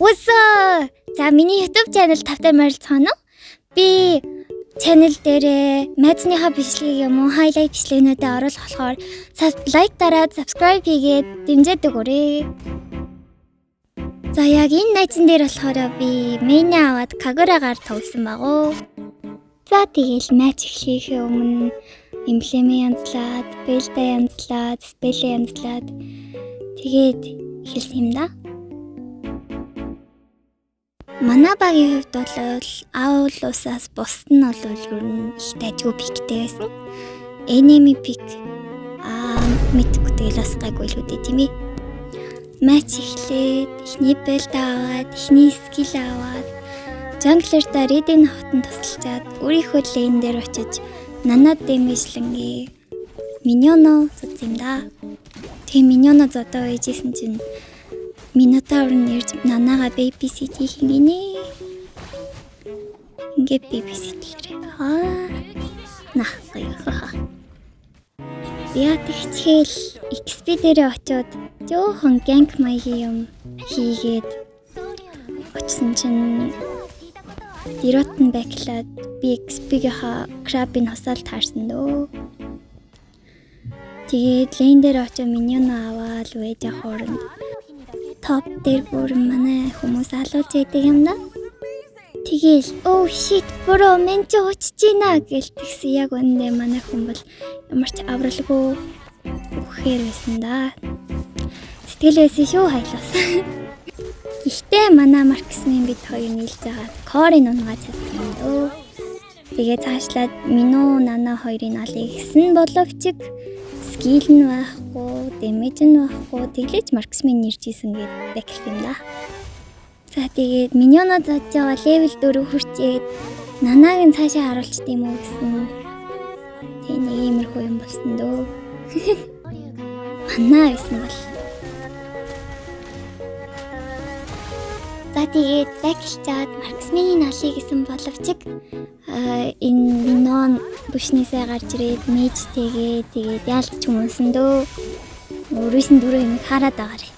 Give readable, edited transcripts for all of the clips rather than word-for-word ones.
Үсээ. За миний YouTube channel тавтай морилцгаано. Би channel дээр мэдсийнхаа бичлэгийг юм уу highlight бичлэгнүүдэд оруулах болохоор лайк дараад subscribe хийгээд дэмжиж өгөөрэй. За яг энэ найзан дээр болохоор би main аваад Kagura-гаар тоглосон багуу. За тэгэл матч эхлэхийн өмнө эмблемээ янзлаад, build-а янзлаад, spell янзлаад тэгээд эхэлсэн юм да. Манай багийн хувьд бол Aulus-аас бусд нь бол ер нь их дайггүй пиктэй байсан. Enemy pick мэдгүй тэгэл бас гайгүй л үүдээ тийм ээ. Матч эхлээд эхний build аваад, эхний skill аваад, jungler-та Redin хотод тусалчаад өөрийнхөө lane дээр очиж нана дэмэжлэнгээ миньоно зодсон юм да. Тэгээ миньоно зодоо ээжсэн чинь Minotaur нэрж нанага babysit хийх гинэ. Ингээд babysit хийрээ. Нахгүй. Яа тэгчээл XP дээрээ очиод жоохон gank маягийн юм хийгээд очсон чинь Дирот нь бэклаад би XP-гийнхаа крабыг хосоол таарсан дөө. Тэгээд лейн дээр очиж миньоно аваад вэжэ хооронд топ дээр бүр манай хүмүүс алуулж яадаг юм да. Тэгэл oh shit bro мен ч очиж гинэ гэлтгсэн яг үнэндээ манай хүн бол ямар ч авралгүй үхээр байсан да. Сэтгэл байсан шүү хайлаас. Гэхдээ манай Марксмен бид хоёр нийлж байгаа корын унгаад чадсан юм дөө. Тэгээ цаашлаад Мино Нана хоёрын алыг гисэн боловч skill нь байхгүй, damage нь байхгүй, тэглэж Marksman нэржсэн гээд бэкл юм да. За тэгээд миньоно зодж байгаа level 4 хүрчээд Нанаг нь цаашаа харуулчих тийм үү гэсэн. Тэг нэг иймэрхүү юм болсон дөө. Манаа байсан бол. За тэгээд бэклчаад Marksman-ийн алыг гисэн боловч энэ минон бүшнээсээ гарч ирээд мэйжтэйгээ тэгээд яалтч хүмүүсэн дөө. Өөрөөс нь дөрөв юм хараад байгаарэ.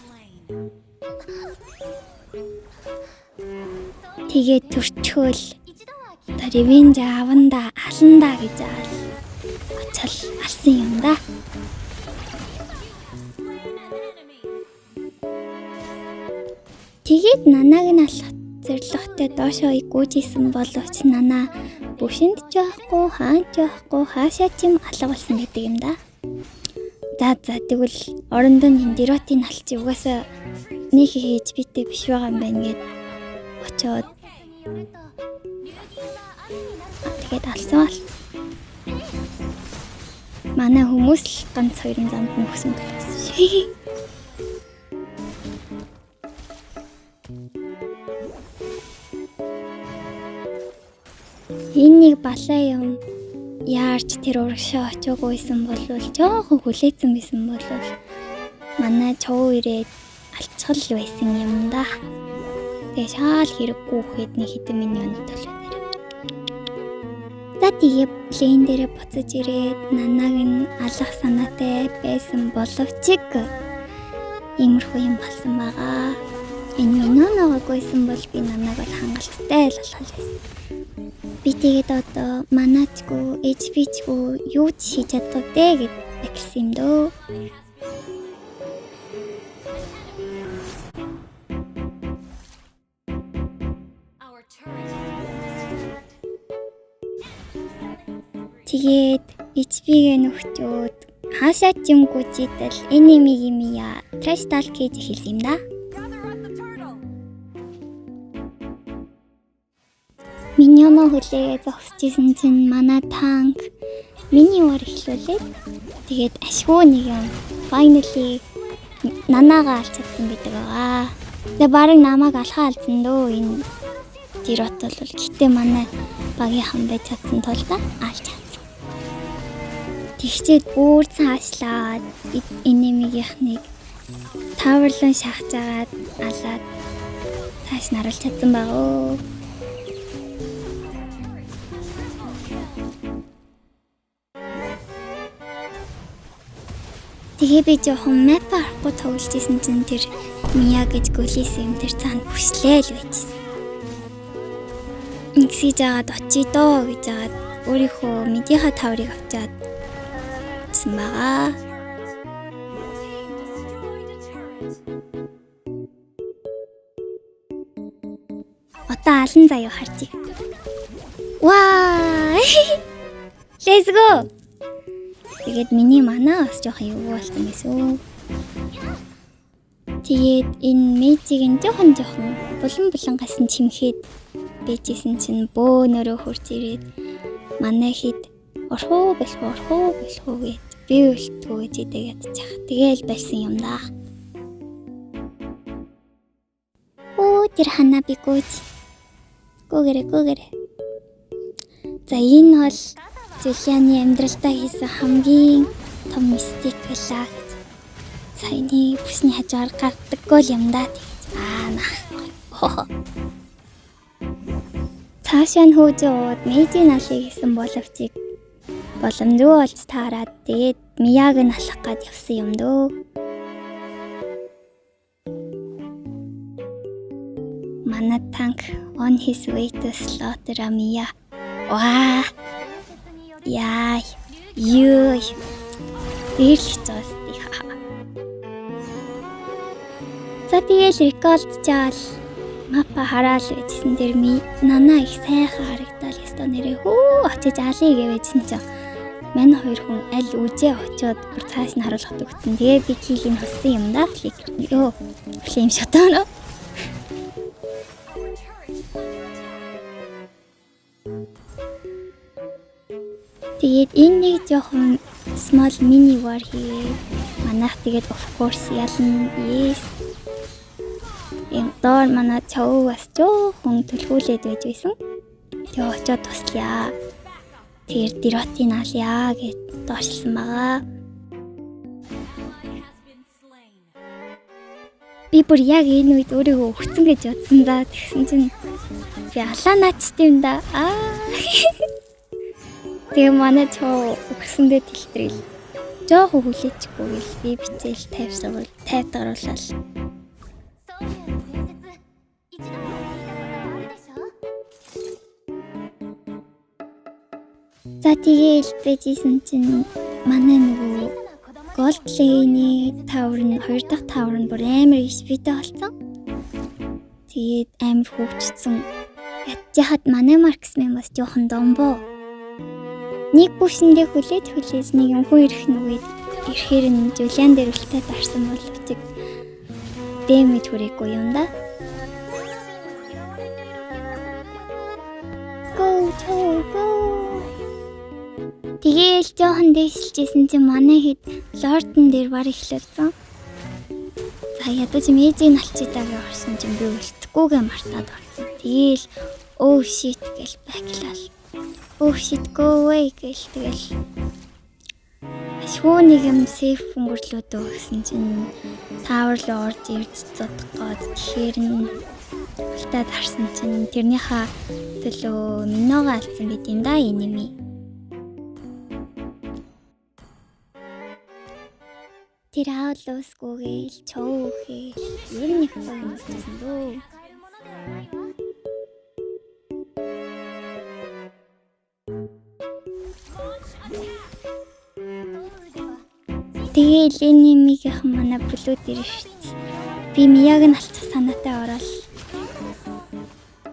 Тэгээд төрчхөөл та ревенж аванда аланда гэж очил алсан юм да. Тэгээд нанаг нь алхах зэрлэгтэй доошоо гүйжсэн боловч нана бүшинд ч байхгүй, хаан ч байхгүй, хаашаа ч юм алга болсон гэдэг юм да. За тэгвэл орондоо Диротын алчи угаасаа нэг хийж битээ биш байгаа юм байна гэд очоод тэгээд алсан бол манай хүмүүс л ганц хоёрын замд нөхсөн гэсэн. Энэ нэг балай юм яарч тэр урагшаа очиогүйсэн бол жоохон хүлээсэн байсан бол манай чов ирээд алцгал байсан юм да. Тэгээ шаал хэрэггүй хэд нэг хитэн миньон толгой дээр. За тэгээ лейн дээрээ буцаж ирээд нанаг нь алах санаатай байсан боловч иймэрхүү юм болсон байгаа. Энэ миньоногойсэн бол би нанаг бол хангалттай л болох байсан. Би тэгээд одоо манайчгүй, HPчгүй юу ч хийж чаддаг дээ гэд бэксэн юм дөө. Тэгээд HP-гээ нөхчөөд хаашаа ч юм гүйжидэл enemy-ийн trash talk хийж эхэлсэн юм да. Миньоно хүлээгээ зогсчихсэн чинь манай танк миний вар эхлүүлээд тэгээд ашгүй нэг юм finally нанага алж чадсан гэдэг байгаа. Тэгээ барыг намайг алхаа алдсан дөө энэ Дирот бол гэтээ манай багийн хан байж чадсан тул да алж чадсан. Тэгчээд бүр цаашлаад enemy-гийнхнийг таварлан шахаж агаад алаад цааш наруулж чадсан байгаа. Тэгээ би жоохон map арахгүй тоглож исэн чинь тэр Мия гэж гөлийсэн юм тэр цаанд бүслээ л байжсэн. Нэгсэж жагаад очие доо гэж жагаад өөрийнхөө медийнхаа таврыг авчаад гэсэн байгаа. Одоо алан заяа харчих. Ваа! Let's go. Тэгээд миний манаа бас жоохон юу болсон байсан. Тэгээд энэ мэйжийг нь жоохон булан гасан чимхэд бэжсэн чинь бөөнөрөө хурц ирээд манай хэд орхоо болхоо гэж би үлтгүү гэж идэг ядчих. Тэгээл байсан юм да. Оо тэр хана би гүйж. Гүгэрэ. За энэ бол Жулианы амьдралдаа хийсэн хамгийн том мистик байлаа гэж. Саяны бүсний хажуугаар гардаггүй юм да тэгж. Нахгүй. Цаашаа нь хөөжөөд мэйжийн алыг хийсэн боловчиг боломжгүй болж таарад тэгээд Мияг нь алах гээд явсан юм дөө. Манай танк on his way to slaughter Mia. Ваа. Яа. Юу. Дэлгэцээс тиха. За тэгэл рекорд чаал мапа хараал гэжсэн дэр нана их сайхан харагдал ёстой нэрээ хөө очиж алий гэвэжсэн чинь мань хоёр хүн аль үжээ очиод бүр цааш нь харуулхад өгсөн. Тэгээ би килийн хоссон юм да. Йоо. Флейм шатаано. Тэгээд энэ нэг жоохон small mini war хийгээ. Манайх тэгээд of course ялна. Yes. Энэ доор манай чав бас жоохон төлхүүлээд байж байсан. Тэгээ очиод туслая. Тэр диротын альяа гэж доошлсон байгаа. Би бүр яг энэ үед өөрийгөө өгцөн гэж бодсон за тэгсэн чинь би алаа наачтай юм да. Тэгээ манай чав өгсөндөө тэлтрэл. Жохо хүлээчихгүй гэл би бицээл тайвтгаруулаад. За тэгээл бэжсэн чинь манай нөгөө Gold Lane-ийн тавар нь 2 дахь тавар нь бүр амар спидтэй болсон. Тэгээд амар хөвчсөн. Ятжахад манай марксмен бас жоохон домбоо. Нэг бүсэндээ хүлээж нэг юм хүн ирэх нүгэд ирэхээр нь Жулиан дээр үлтээд арсан боловч дэмэж хүрээгүй юм да. Go. Тэгээл жоохон дэвшилжсэн чинь манай хэд лордон дээр бар эхлэлсэн. За ядаж мэйжийг алчидаг орсон чинь би үлдэхгүйгээ мартаад орсон. Тэгээл oh shit гэл баклал. Oh shit go away гэл тэгэл. Шүүнийг юм сейф өнгөрлөөдөө гэсэн чинь таавар руу орж ирж зодох гээд тэгэхээр нь үлдээд харсан чинь тэрнийхээ төлөө миногоо алдсан байт юм да энэми. Тэр аалуусгүйгээл чоохээ ер нь их юм гэсэн дөө. Тэгээл энэмигийнхэн манай блүү дээр шийдсэн. Би Мияг нь алцах санаатай ороод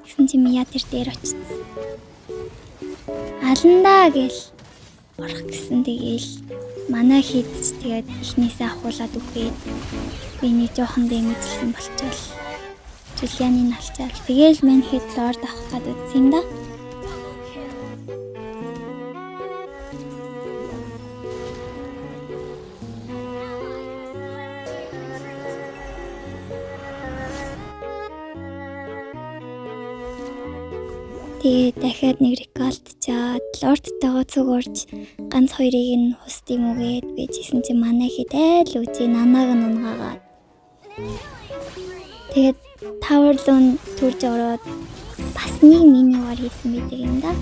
гэсэн чи Мия тэр дээр очсон. Аландаа гэл орох гэсэн тэгээл манай хийдч тэгээд ихнээсээ ахуулаад үхээд би нэг жоохон дэмэжсэн болчихвол Жулианы налчаал тэгээл мань хэд лорд авах гээд үзсэн юм да. Тэгээд дахиад нэг рекалт чаад лордтойгоо цуг орж ганц хоёрыг нь хустыг үгээд бийжсэн чинь манай хэд айл үжи нанааг нь унгаагаад тэгээд таварлуун төрж ороод бас нэг минивар хийсэн байдаг юм да.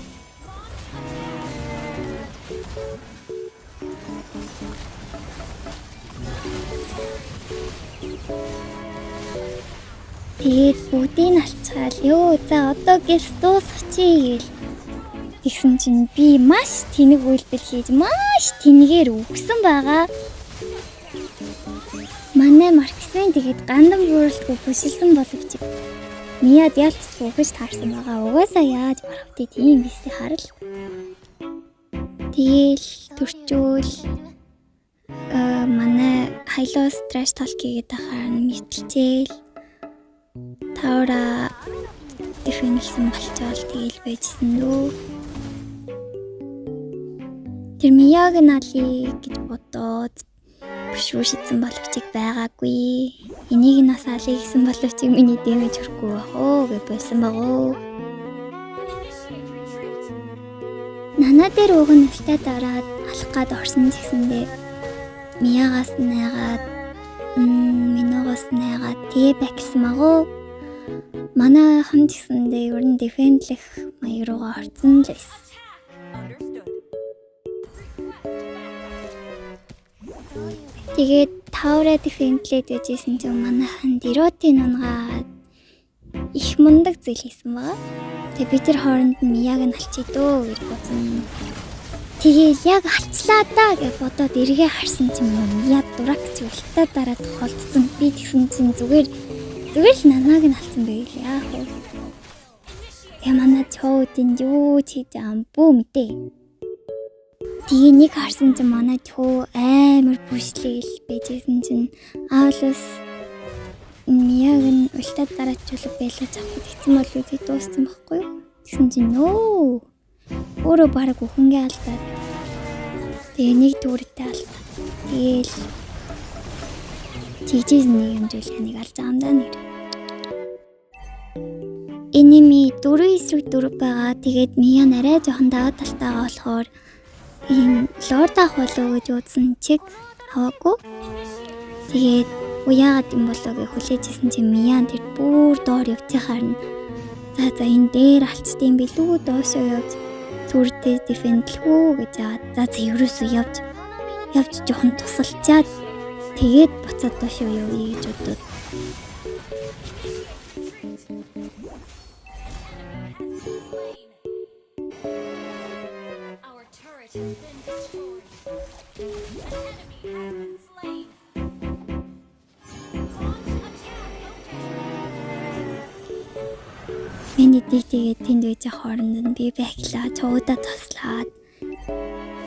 Тэгээд бүгдийг нь алцгаал ёо за одоо гэлс дуусчихъя гэл. Тэгсэн чинь би маш тэнэг үйлдэл хийж маш тэнэгээр өгсөн байгаа. Манай Марксвен тэгээд гандан бууралтгүй бүшилсэн боловч Мияд ялцгүй гэж таарсан байгаа. Угаасаа яаж барах вэ тийм бисээ харал. Тэгэл төрчөөл манай хайлоо стресс талкигээд ахаар мэтэлцээл таура дефинэлсэн болчоол тэгэл байжсэн лөө. Тэр Мияг налий гэж бодоод бүшүүшидсэн боловч байгаагүй. Энийг нас алъя гэсэн боловч миний дэмэж хүрхгүй бахоо гэж байсан багоо. Нана дээр уг нь өлтөд дараад алах гад орсон гэсэндээ Миягаас найгаад миногоос найгаад тэгээ бэксэн багоо. Манай хан гэсэндээ ер нь дефендлэх маяг руугаа орсон л байсан. Тэгээд тавраа дефендлээд байжсэн чинь манайхан дэротын унгаад их мундаг зүйл хийсэн байгаа. Тэгээд бид нар хооронд нь яг нь алчий дөө гэж бодсон. Тэгээд яг алцлаа даа гэж бодоод эргээ харсан чинь яа дурак зүйлтэй дараа тохиолдсон. Би тэгсэн чинь зүгээр л нанаг нь алцсан байл яах вэ? Тэгээ манай чоудын юу хийж амбуу мэдээ. Тэгээ нэг харсан чинь манай чөө амар бүшлээл байжсэн чинь аавлаас Мияг нь өлтөд дараачулаг байлгаж авахд хэцэн болов уу дууссан байхгүй юу? Тэгсэн чинь нөө өөрөө бараг өхөнгөө алдаад. Тэгээ нэг дүүрэтээ алдаа. Тэгээл чижээс нэг хэмжүүлэхнийг алж байгаа юм да нэр. Энэми 4-4 байгаа. Тэгээд Мия нарай жоохон даваа талтайгаа болохоор ийм лорд ах болоо гэж үзсэн чиг аваагүй. Тэгээд яагаад юм болоо гэж хүлээжсэн чинь Миян тэр бүр доор явчихаар нь за энэ дээр алцдсан билүү доошоо явж түрдээ дефендлэхүү гэж яагаад за ерөөсөө явж жоохон тусалчаад тэгээд буцаад доошоо явъя гэж бодод. Миний тэгээд тэнд байж хооронд нь би бэхлаа цуудаа туслаад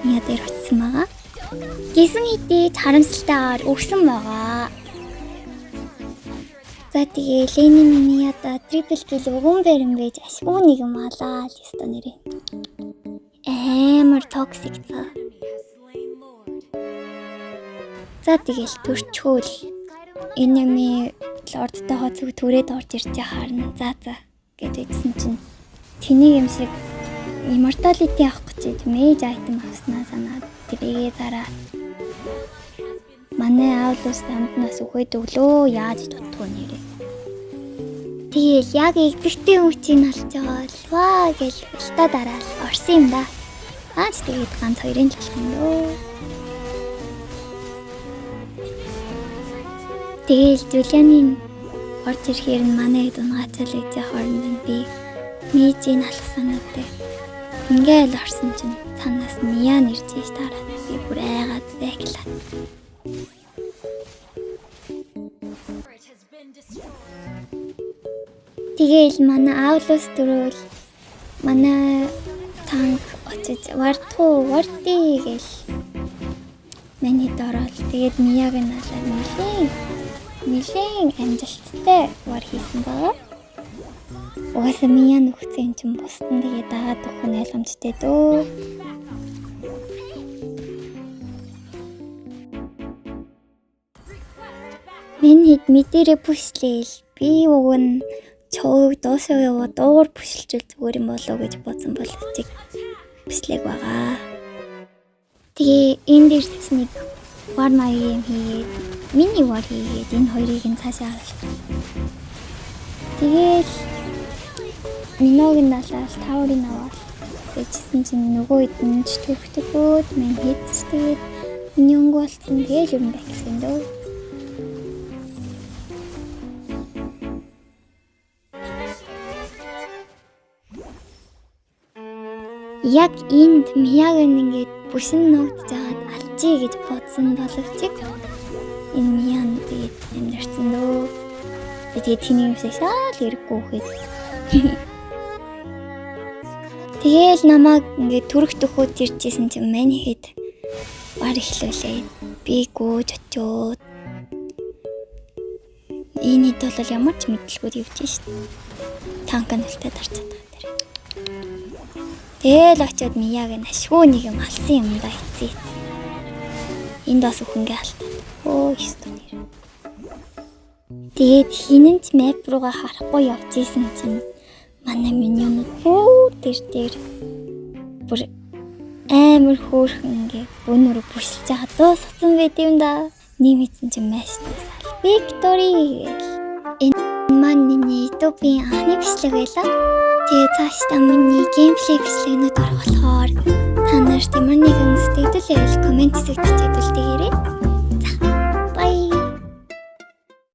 Мия дээр очсон байгаа. Гисэн хитээ харамсалтайгаар өгсөн байгаа. За тэгээ Лени Мияда трипл кил өгөн барин байж ашгүй нэг юм алаа л ёстой нэрээ. Амар токсик цаа. За тэгэл төрчхөөл энэми лордтойгоо зүг түрээд орж ирж харна. За гэдэгсэн чинь тэнийг юм шиг immortality авах гэж мэж айтем авснаа санаад тэрийгээ дараа манай аавлус амтнаас өгөөд өглөө яаж дутгоо нэрээ. Тэгэл яг эвдэртэй үчийг алж байгаа л ваа гэж өлтөө дараал орсон юм да. Аач тэгээд ганц хоёрын л болох юм лөө. Тэгэл Жулианы орж ирэхээр нь манай дунгацал ээж хооронд нь би мээжийн алах санаатай. Ингээл орсон чинь цанаас Мия нэрж ийж тараад би бүр айгаад байглаа. Тэгэл манай аавлус дөрөөл манай танк очиж варти гэл миний дорол тэгээд Мияг нь алаад нэлээд амжилттай вар хийсэн байгаа. Угаасаа Мия нөхцөн чинь бусдын тэгээд дагаад өгөх нь ойлгомжтой дөө. Миний мэдэрэ бүслээл би уг нь чөөг доосоо яваад дуугар бүшилжүүл зүгээр юм болоо гэж бодсон боловч бүслэг байгаа. Тэгээ энэ дэрч нэг вар маягийн хийгээд миний вар хийгээд энэ хоёрыг нь цаашаа харуулсан. Тэгээд миногийн далаас таурын аваад гэжсэн чинь нөгөө хэд нь ч төвхтөгөөд мэн хийдэж тэгээд миний өнгө болсон тэгэл юм байх гэсэн дөө. Яг энд Мияг ингээд бүсэн нуугдж байгаад алчий гэж бодсон боловч энэ Миян тэгээд амьдэрсэн дөө. Тэгээд тэний юмсаа шал ирэхгүй хөөд. Тэгээл намайг ингээд түрх төхөд иржсэн чинь мань хэд бар ихлүүлээ. Би гүйж очиод энийд бол ямар ч мэдлгүй явж шít. Танкан үлдээд харцаад байгаа дэр. Тэгэл очиод Мияг нь ашгүй нэг юм алсан юм да эцээ. Энд бас өхөнгөө алдаад. Өө ёстой. Тэгээд хинэнч мэп руугаа харахгүй явж исэн чинь манай миньонууд бүр дээр бүр амар хөөрхөн ингээ бүүнөрө бүшилж байгаа дууссан байт юм да. Нэмэтсэн чинь мааштай. Виктори энэ маань миний YouTube-ийн анхны бичлэг байлаа. Тэгээ цаашдаа миний геймплей бичлэгнүүд орох болохоор та нарт ямар нэгэн сэтгэл комент хэсэгт бичээд үлдээгээрэй.